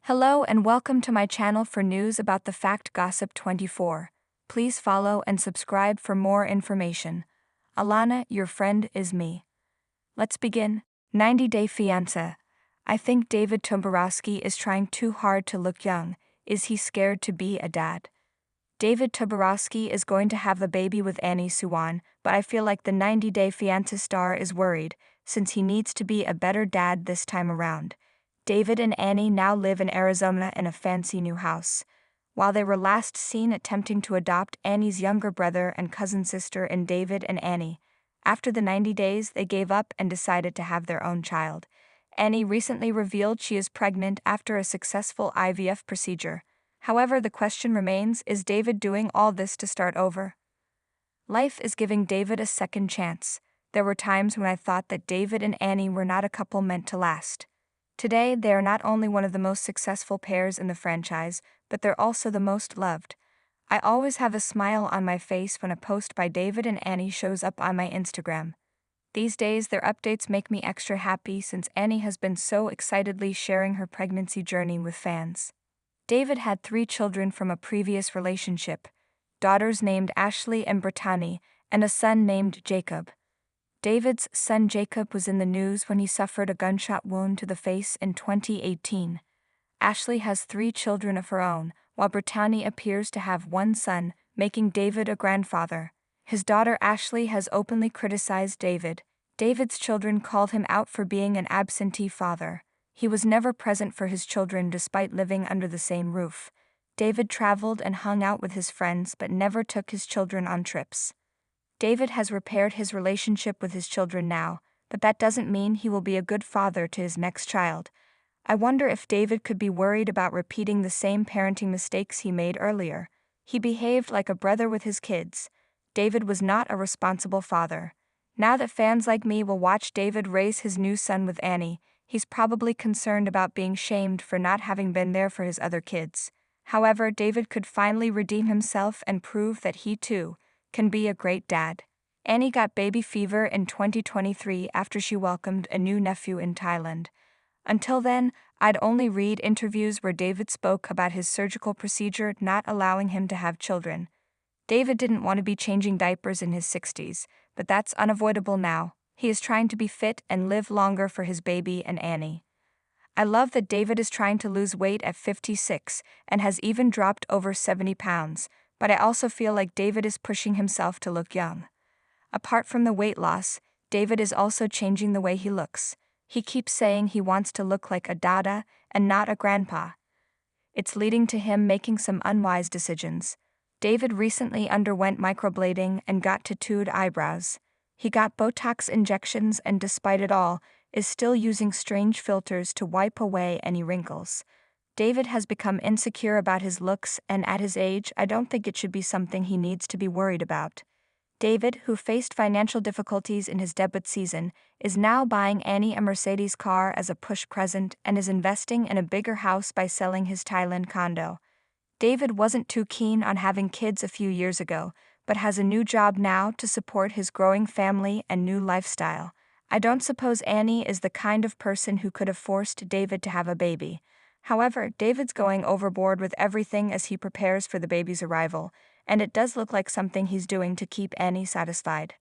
Hello and welcome to my channel for news about the Fact Gossip 24. Please follow and subscribe for more information. Alana, your friend, is me. Let's begin. 90-Day Fiancé. I think David Toborowsky is trying too hard to look young. Is he scared to be a dad? David Toborowsky is going to have a baby with Annie Suwan, but I feel like the 90-Day Fiancé star is worried, since he needs to be a better dad this time around. David and Annie now live in Arizona in a fancy new house. While they were last seen attempting to adopt Annie's younger brother and cousin sister in David and Annie, after the 90 days they gave up and decided to have their own child. Annie recently revealed she is pregnant after a successful IVF procedure. However, the question remains, is David doing all this to start over? Life is giving David a second chance. There were times when I thought that David and Annie were not a couple meant to last. Today, they are not only one of the most successful pairs in the franchise, but they're also the most loved. I always have a smile on my face when a post by David and Annie shows up on my Instagram. These days, their updates make me extra happy since Annie has been so excitedly sharing her pregnancy journey with fans. David had 3 children from a previous relationship, daughters named Ashley and Brittany, and a son named Jacob. David's son Jacob was in the news when he suffered a gunshot wound to the face in 2018. Ashley has 3 children of her own, while Brittany appears to have 1 son, making David a grandfather. His daughter Ashley has openly criticized David. David's children called him out for being an absentee father. He was never present for his children despite living under the same roof. David traveled and hung out with his friends but never took his children on trips. David has repaired his relationship with his children now, but that doesn't mean he will be a good father to his next child. I wonder if David could be worried about repeating the same parenting mistakes he made earlier. He behaved like a brother with his kids. David was not a responsible father. Now that fans like me will watch David raise his new son with Annie, he's probably concerned about being shamed for not having been there for his other kids. However, David could finally redeem himself and prove that he too can be a great dad. Annie got baby fever in 2023 after she welcomed a new nephew in Thailand. Until then, I'd only read interviews where David spoke about his surgical procedure not allowing him to have children. David didn't want to be changing diapers in his 60s, but that's unavoidable now. He is trying to be fit and live longer for his baby and Annie. I love that David is trying to lose weight at 56 and has even dropped over 70 pounds, but I also feel like David is pushing himself to look young. Apart from the weight loss, David is also changing the way he looks. He keeps saying he wants to look like a dada and not a grandpa. It's leading to him making some unwise decisions. David recently underwent microblading and got tattooed eyebrows. He got Botox injections and despite it all, is still using strange filters to wipe away any wrinkles. David has become insecure about his looks, and at his age, I don't think it should be something he needs to be worried about. David, who faced financial difficulties in his debut season, is now buying Annie a Mercedes car as a push present and is investing in a bigger house by selling his Thailand condo. David wasn't too keen on having kids a few years ago, but has a new job now to support his growing family and new lifestyle. I don't suppose Annie is the kind of person who could have forced David to have a baby. However, David's going overboard with everything as he prepares for the baby's arrival, and it does look like something he's doing to keep Annie satisfied.